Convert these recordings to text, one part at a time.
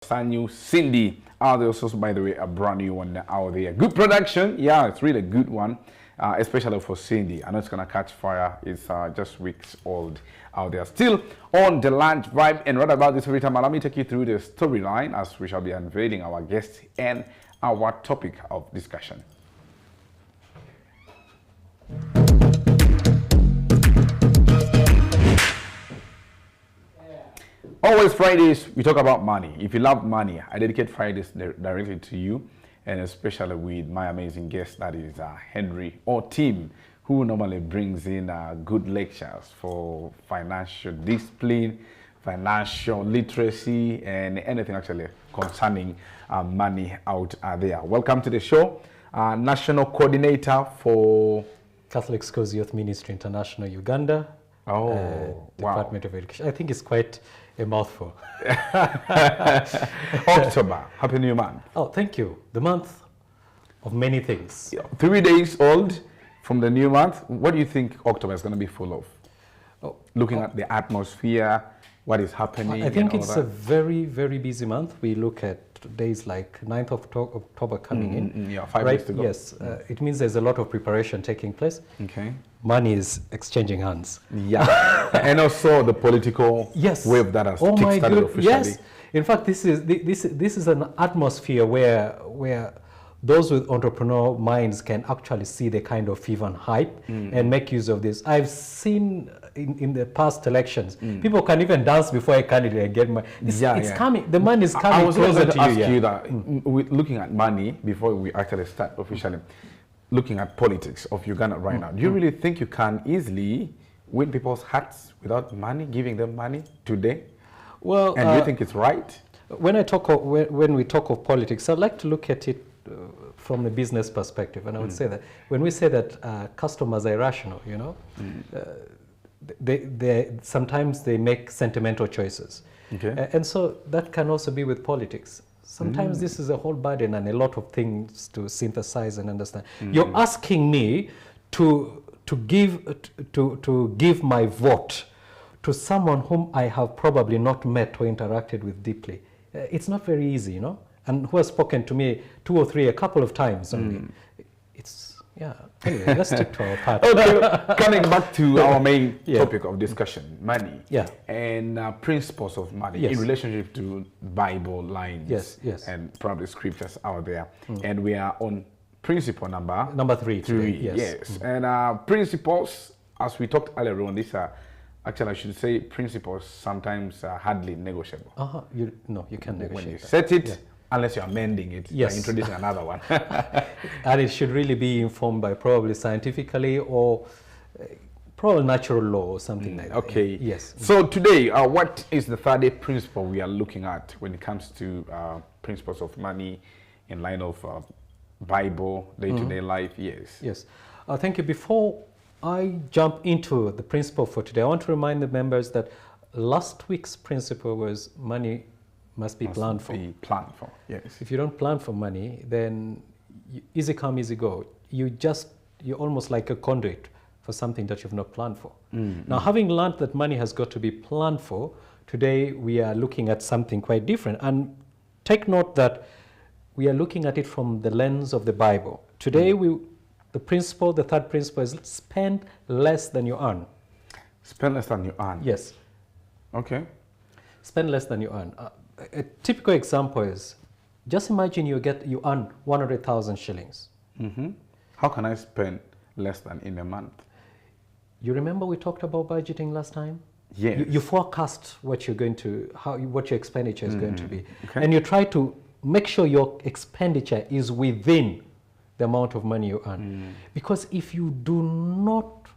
Sanyu, Cindy. There's also, by the way, a brand new one out there. Good production. Yeah, it's really a good one, especially for Cindy. I know it's going to catch fire. It's just weeks old out there. Still on the lunch vibe. And right about this very time, allow me to take you through the storyline as we shall be unveiling our guests and our topic of discussion. Always Fridays, we talk about money. If you love money, I dedicate Fridays directly to you, and especially with my amazing guest, that is Henry Otim, who normally brings in good lectures for financial discipline, financial literacy, and anything actually concerning money out there. Welcome to the show. National Coordinator for Catholic Schools Youth Ministry International, Uganda. Department of Education. I think it's quite a mouthful. October, happy new month. Oh, thank you. The month of many things. 3 days old from the new month. What do you think October is going to be full of? Looking at the atmosphere, what is happening? I think it's a very, very busy month. We look at days like 9th of October coming in. Yeah, 5 days to go. Yes, it means there's a lot of preparation taking place. Okay. Money is exchanging hands. Yeah, and also the political wave that has kickstarted officially. Yes, in fact, this is an atmosphere where those with entrepreneurial minds can actually see the kind of fever and hype and make use of this. I've seen in the past elections, people can even dance before a candidate get money. It's coming. The money is coming. I was closer going to ask you. you that looking at money before we actually start officially. Looking at politics of Uganda right now, do you really think you can easily win people's hearts without money, giving them money today? Well, and do you think it's right? When we talk of politics, I'd like to look at it from the business perspective, and I would say that when we say that customers are irrational, you know, sometimes they make sentimental choices, and so that can also be with politics. Sometimes this is a whole burden and a lot of things to synthesize and understand. You're asking me to give my vote to someone whom I have probably not met or interacted with deeply. It's not very easy, you know, and who has spoken to me a couple of times only. Anyway, let's stick to our part. Okay, coming back to our main topic of discussion, money. And principles of money in relationship to Bible lines and probably scriptures out there. And we are on principle number 3. Yes. And principles, as we talked earlier on, these are actually, I should say, principles sometimes are hardly negotiable. You can negotiate. When you set it, unless you're amending it by introducing another one. And it should really be informed by probably scientifically or probably natural law or something like that. Okay. Yes. So today, what is the third principle we are looking at when it comes to principles of money in line of Bible, day-to-day life? Yes. Thank you. Before I jump into the principle for today, I want to remind the members that last week's principle was money must be planned for. Yes. If you don't plan for money, then easy come, easy go. You're almost like a conduit for something that you've not planned for. Now, having learned that money has got to be planned for, today we are looking at something quite different. And take note that we are looking at it from the lens of the Bible. Today, the third principle is spend less than you earn. Spend less than you earn. Yes. Okay. Spend less than you earn. A typical example is, just imagine you earn 100,000 shillings. How can I spend less than in a month? You remember we talked about budgeting last time? Yes. You forecast what you're going to, what your expenditure is going to be, and you try to make sure your expenditure is within the amount of money you earn. Because if you do not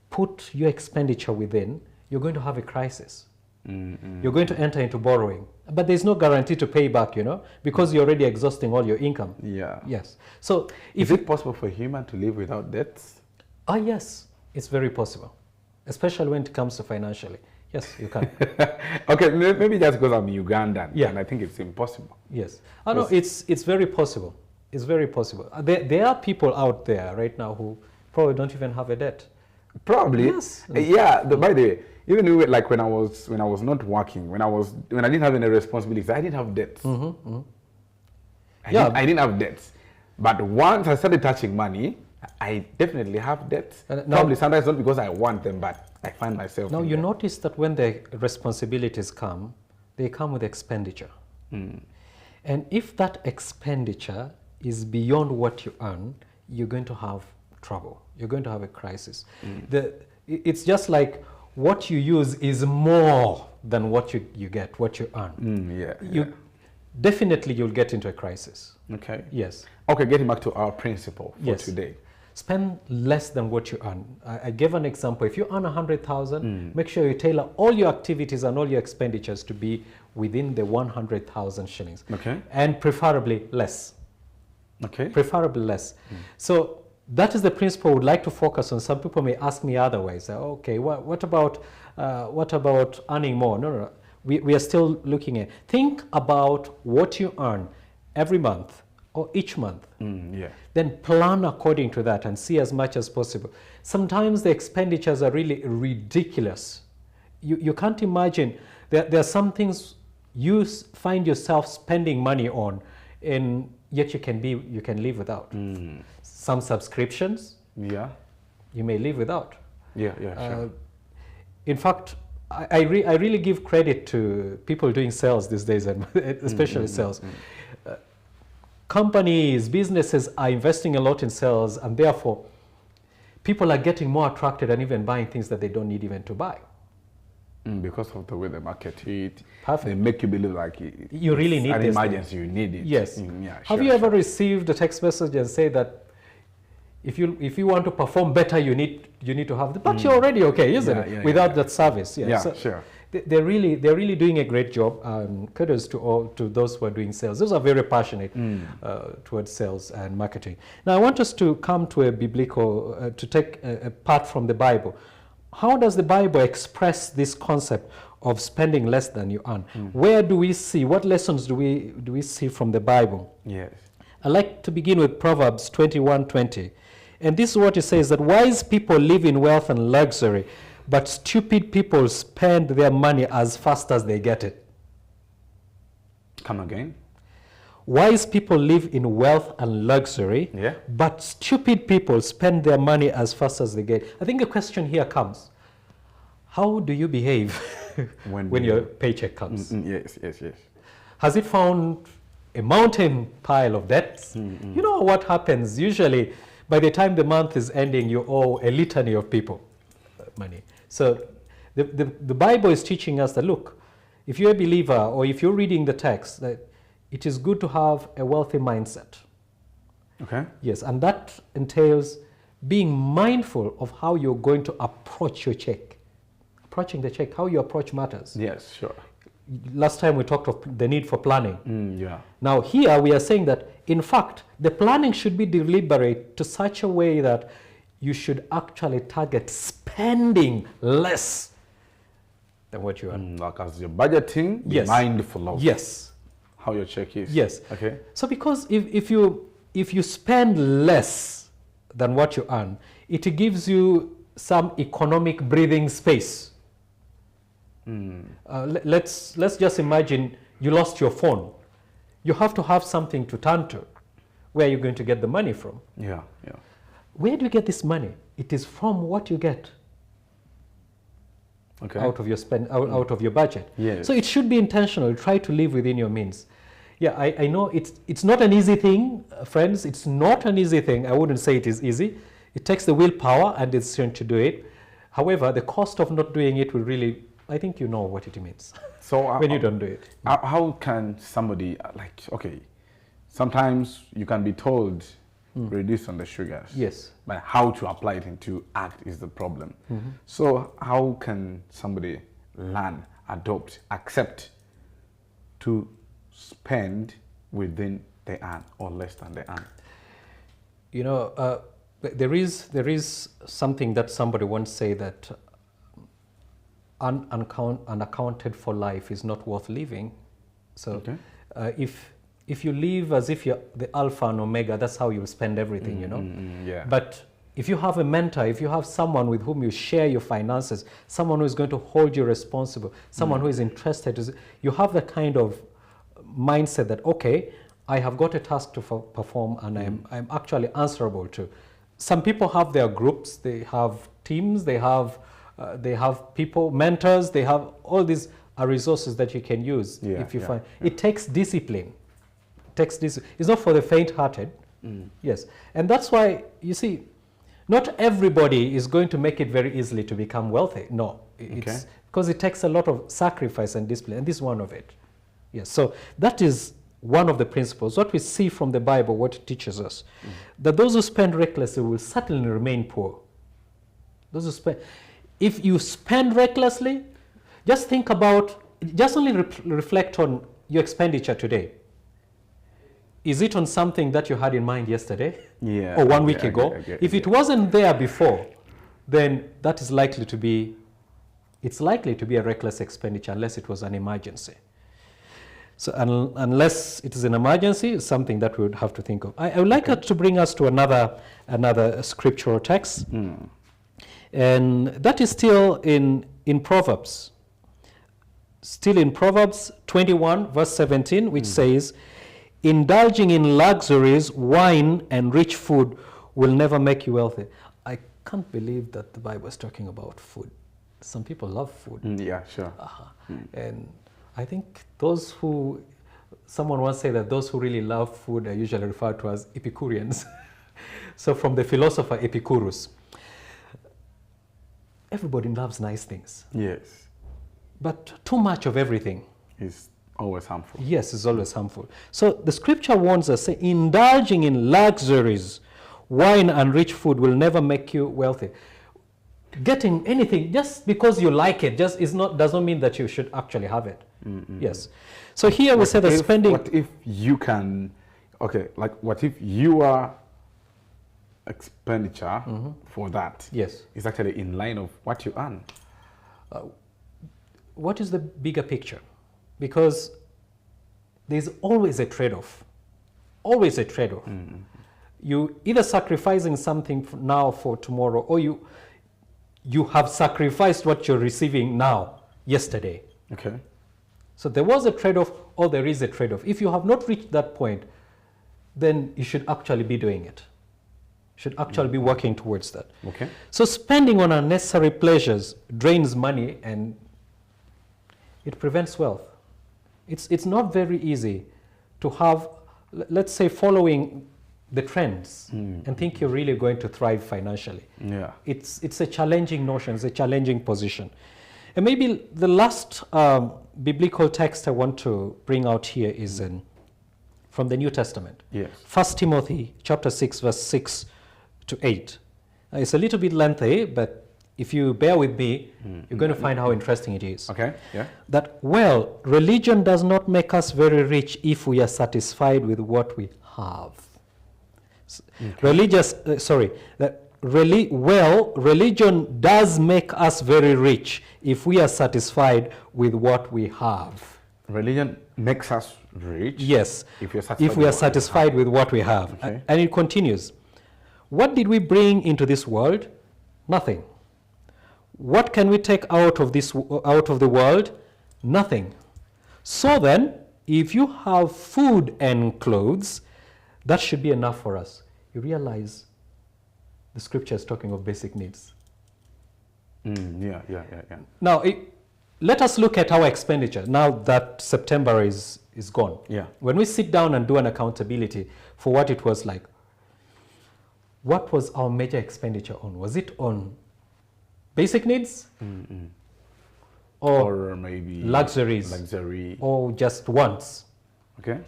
put your expenditure within, you're going to have a crisis. You're going to enter into borrowing, but there's no guarantee to pay back, you know, because you're already exhausting all your income. Yes. So is it possible for a human to live without debts? Yes, it's very possible, especially when it comes to financially. Yes, you can. Okay, maybe that's because I'm Ugandan, and I think it's impossible. Yes. No, it's very possible. It's very possible. There are people out there right now who probably don't even have a debt. Probably. Yes. By the way, even like when I was not working, when I didn't have any responsibilities, I didn't have debts. I didn't have debts. But once I started touching money, I definitely have debts. Probably sometimes not because I want them, but I find myself. Now you notice that when the responsibilities come, they come with expenditure. And if that expenditure is beyond what you earn, you're going to have trouble. You're going to have a crisis. It's just like what you use is more than what you get, what you earn. Definitely you'll get into a crisis. Okay. Yes. Okay, getting back to our principle for today. Spend less than what you earn. I gave an example. If you earn 100,000, make sure you tailor all your activities and all your expenditures to be within the 100,000 shillings. Okay. And preferably less. Okay. Preferably less. So that is the principle I would like to focus on. Some people may ask me otherwise. Okay, what about earning more? No. We are still looking at. Think about what you earn every month or each month. Then plan according to that and see as much as possible. Sometimes the expenditures are really ridiculous. You can't imagine. There are some things you find yourself spending money on, and yet you can live without. Some subscriptions, you may live without. Sure. In fact, I really give credit to people doing sales these days, and especially sales. Companies, businesses are investing a lot in sales, and therefore people are getting more attracted and even buying things that they don't need even to buy. Because of the way they market it, Perfect. They make you believe like you really need an this emergency, you need it. Yes. Have you ever received a text message and say that if you want to perform better, you need to have the, but you're already okay, isn't it? Without that service. So sure. They're really doing a great job. Kudos to those who are doing sales. Those are very passionate towards sales and marketing. Now I want us to come to a biblical, to take a part from the Bible. How does the Bible express this concept of spending less than you earn? Where do we see, what lessons do we see from the Bible? Yes. I'd like to begin with Proverbs 21:20. And this is what it says, that wise people live in wealth and luxury, but stupid people spend their money as fast as they get it. Come again. Wise people live in wealth and luxury, but stupid people spend their money as fast as they get. I think the question here comes, how do you behave when your paycheck comes? Yes. Has it found a mountain pile of debts? You know what happens? Usually, by the time the month is ending, you owe a litany of people money. So the Bible is teaching us that, look, if you're a believer or if you're reading the text, that it is good to have a wealthy mindset. Okay. Yes, and that entails being mindful of how you're going to approach your check. Approaching the check, how you approach matters. Yes, sure. Last time we talked of the need for planning. Yeah. Now here we are saying that, in fact, the planning should be deliberate to such a way that you should actually target spending less than what you earn. Like as you're budgeting, be mindful of how your check is. Yes. Okay. So because if you spend less than what you earn, it gives you some economic breathing space. Let's just imagine you lost your phone. You have to have something to turn to. Where are you going to get the money from? Yeah. Where do you get this money? It is from what you get out of your out of your budget. Yes. So it should be intentional. Try to live within your means. Yeah, I know it's not an easy thing, friends. It's not an easy thing. I wouldn't say it is easy. It takes the willpower and the decision to do it. However, the cost of not doing it will really, I think you know what it means. So when you don't do it. How can somebody, sometimes you can be told, reduce on the sugars. Yes. But how to apply it into act is the problem. So how can somebody learn, adopt, accept to spend within they earn or less than they earn? You know, there is something that somebody once said, that unaccounted for life is not worth living. So if you live as if you're the alpha and omega, that's how you'll spend everything, you know. Yeah. But if you have a mentor, if you have someone with whom you share your finances, someone who is going to hold you responsible, someone who is interested, you have the kind of mindset that, okay, I have got a task to perform and I'm actually answerable to. Some people have their groups, they have teams, they have people, mentors, they have all these resources that you can use if you find. It takes discipline. It's not for the faint-hearted. Yes, and that's why, you see, not everybody is going to make it very easily to become wealthy. No, it's because it takes a lot of sacrifice and discipline, and this is one of it. Yes, so that is one of the principles. What we see from the Bible, what it teaches us, that those who spend recklessly will certainly remain poor. Those who spend, if you spend recklessly, just think about, just only reflect on your expenditure today. Is it on something that you had in mind yesterday? Or 1 week ago? If it wasn't there before, then that is likely to be, it's likely to be a reckless expenditure unless it was an emergency. So unless it is an emergency, it's something that we would have to think of. I would like to bring us to another scriptural text. And that is still in Proverbs. Still in Proverbs 21, verse 17, which says, indulging in luxuries, wine, and rich food will never make you wealthy. I can't believe that the Bible is talking about food. Some people love food. Yeah, sure. And I think someone once said that those who really love food are usually referred to as Epicureans. So from the philosopher Epicurus. Everybody loves nice things. Yes. But too much of everything is always harmful. Yes, it's always harmful. So the scripture warns us, say, indulging in luxuries, wine and rich food will never make you wealthy. Getting anything just because you like it doesn't mean that you should actually have it. Yes. So here we say that spending. What if you can, what if your expenditure for that is actually in line of what you earn? What is the bigger picture? Because there's always a trade-off. Always a trade-off. You either sacrificing something now for tomorrow, or you have sacrificed what you're receiving now, yesterday. Okay. So there was a trade-off, or there is a trade-off. If you have not reached that point, then you should actually be doing it. You should actually be working towards that. Okay. So spending on unnecessary pleasures drains money and it prevents wealth. It's not very easy to have, let's say, following the trends and think you're really going to thrive financially. Yeah. It's a challenging notion, it's a challenging position. And maybe the last biblical text I want to bring out here is from the New Testament. Yes. 1 Timothy chapter 6, verse 6 to 8. It's a little bit lengthy, but if you bear with me, you're going to find how interesting it is. Okay, yeah. That, well, religion does not make us very rich if we are satisfied with what we have. Religion does make us very rich if we are satisfied with what we have. Religion makes us rich? Yes, if we are satisfied with what we have. Okay. And it continues. What did we bring into this world? Nothing. What can we take out of the world? Nothing. So then, if you have food and clothes, that should be enough for us. You realize the scripture is talking of basic needs. Yeah. Now, let us look at our expenditure now that September is gone. Yeah. When we sit down and do an accountability for what it was like, what was our major expenditure on? Was it on basic needs? Or maybe luxuries? Or just wants? Okay.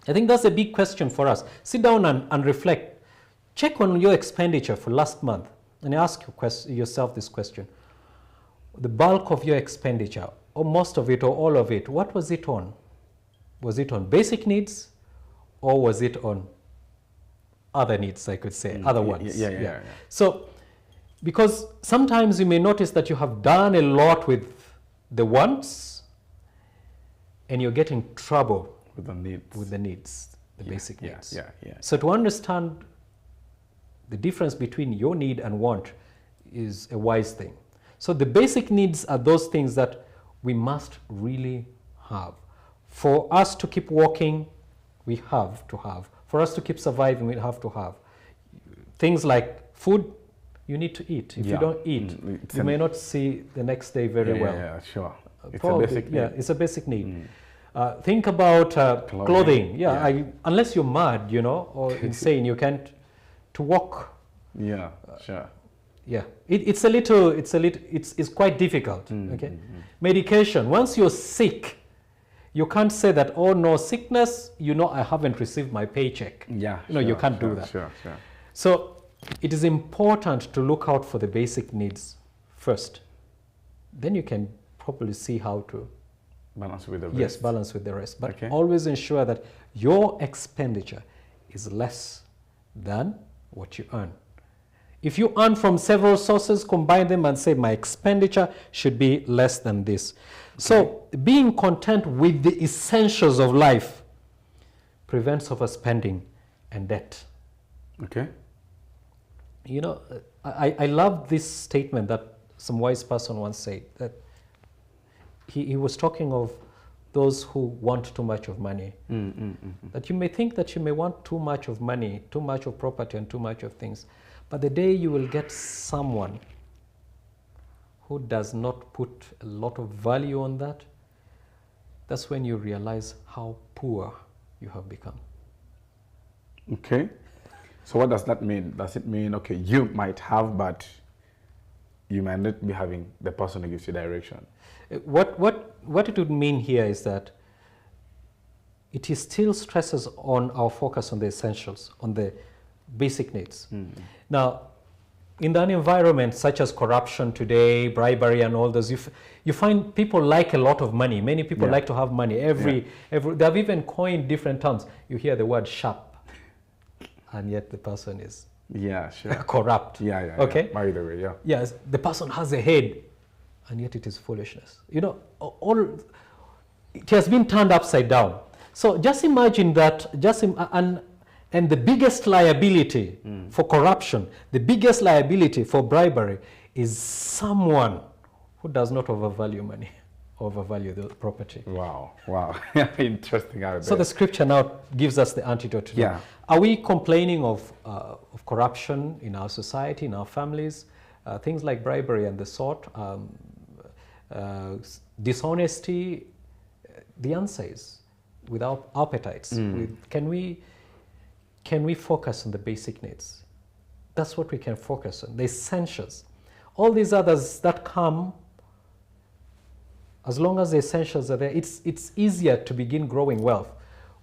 I think that's a big question for us. Sit down and reflect. Check on your expenditure for last month and ask yourself this question. The bulk of your expenditure, or most of it, or all of it, what was it on? Was it on basic needs, or was it on other needs, I could say, other ones? Yeah. So, because sometimes you may notice that you have done a lot with the wants, and you're getting trouble with the needs, the basic needs. Yeah. So to understand the difference between your need and want is a wise thing. So the basic needs are those things that we must really have. For us to keep walking, we have to have. For us to keep surviving, we have to have. Things like food, you need to eat. If you don't eat, you may not see the next day very well. Yeah, sure. It's Probably, a basic need. Yeah, it's a basic need. Think about clothing. Unless you're mad, or insane, you can't to walk. Yeah, sure. Yeah, it's quite difficult. Okay, medication. Once you're sick, you can't say that, oh no, sickness. I haven't received my paycheck. Yeah, you can't do that. Sure. So it is important to look out for the basic needs first. Then you can probably see how to balance with the rest. Yes, balance with the rest. But always ensure that your expenditure is less than what you earn. If you earn from several sources, combine them and say my expenditure should be less than this. So being content with the essentials of life prevents overspending and debt. Okay. I love this statement that some wise person once said, that he was talking of those who want too much of money. That you may think that you may want too much of money, too much of property, and too much of things. But the day you will get someone who does not put a lot of value on that, that's when you realize how poor you have become. Okay. So what does that mean? Does it mean, okay, you might have, but you might not be having the person who gives you direction? What it would mean here is that it is still stresses on our focus on the essentials, on the basic needs. Now, in an environment such as corruption today, bribery and all those, you find people like a lot of money. Many people like to have money. They have even coined different terms. You hear the word sharp, and yet the person is corrupt. Okay. By the way, Yes, the person has a head, and yet it is foolishness. All it has been turned upside down. So just imagine that. And the biggest liability for corruption, the biggest liability for bribery, is someone who does not overvalue money, overvalue the property. Wow. Interesting. So the scripture now gives us the antidote to that. Are we complaining of corruption in our society, in our families? Things like bribery and the sort, dishonesty? The answer is with our appetites. Can we focus on the basic needs? That's what we can focus on, the essentials. All these others that come, as long as the essentials are there, it's easier to begin growing wealth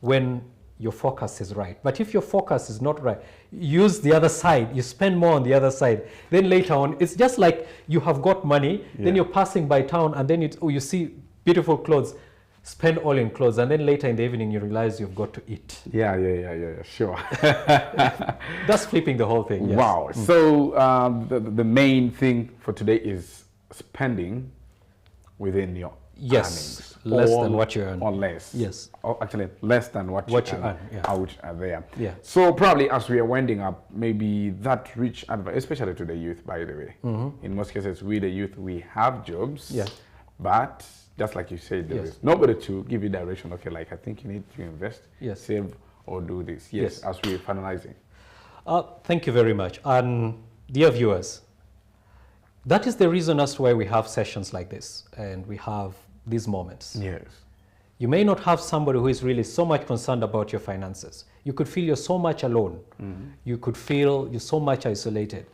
when your focus is right. But if your focus is not right, use the other side, you spend more on the other side. Then later on, it's just like you have got money, then you're passing by town, and then you see beautiful clothes, spend all in clothes, and then later in the evening you realize you've got to eat. Sure. That's flipping the whole thing. Yes. Wow. So the main thing for today is spending within your earnings. Less than what you earn. Or less. Yes. Or actually less than what you earn. Out there. Yeah. So probably as we are winding up, maybe that rich advice, especially to the youth, by the way. In most cases, we the youth, we have jobs. But just like you said, there is nobody to give you direction. Okay, like I think you need to invest, save, or do this. As we're finalizing. Thank you very much. And dear viewers, that is the reason as to why we have sessions like this and we have these moments. Yes. You may not have somebody who is really so much concerned about your finances. You could feel you're so much alone. You could feel you're so much isolated.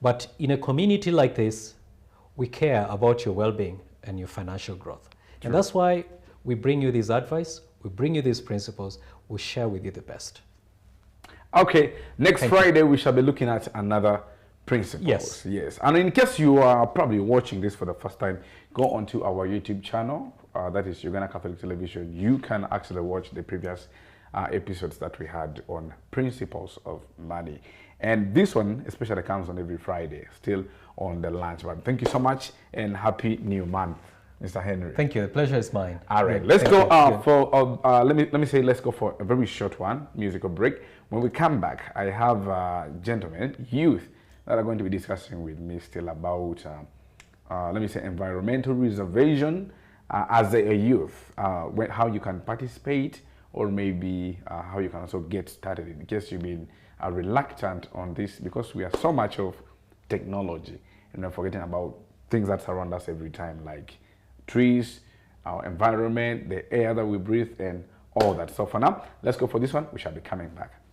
But in a community like this, we care about your well-being and your financial growth. True. And that's why we bring you this advice, we bring you these principles, we share with you the best. Okay, next Friday we shall be looking at another principle. Yes. And in case you are probably watching this for the first time, go onto our YouTube channel, that is Uganda Catholic Television. You can actually watch the previous episodes that we had on principles of money. And this one especially comes on every Friday, still on the launch. But thank you so much and happy new month. Mr. Henry. Thank you. The pleasure is mine. All right, Yeah, let's thank go you. for let me say let's go for a very short one, musical break. When we come back, I have gentlemen, youth that are going to be discussing with me still about let me say environmental reservation as a youth, how you can participate, or maybe how you can also get started in case you've been reluctant on this, because we are so much of technology and we're forgetting about things that surround us every time, like trees, our environment, the air that we breathe, and all that. So for now, let's go for this one. We shall be coming back.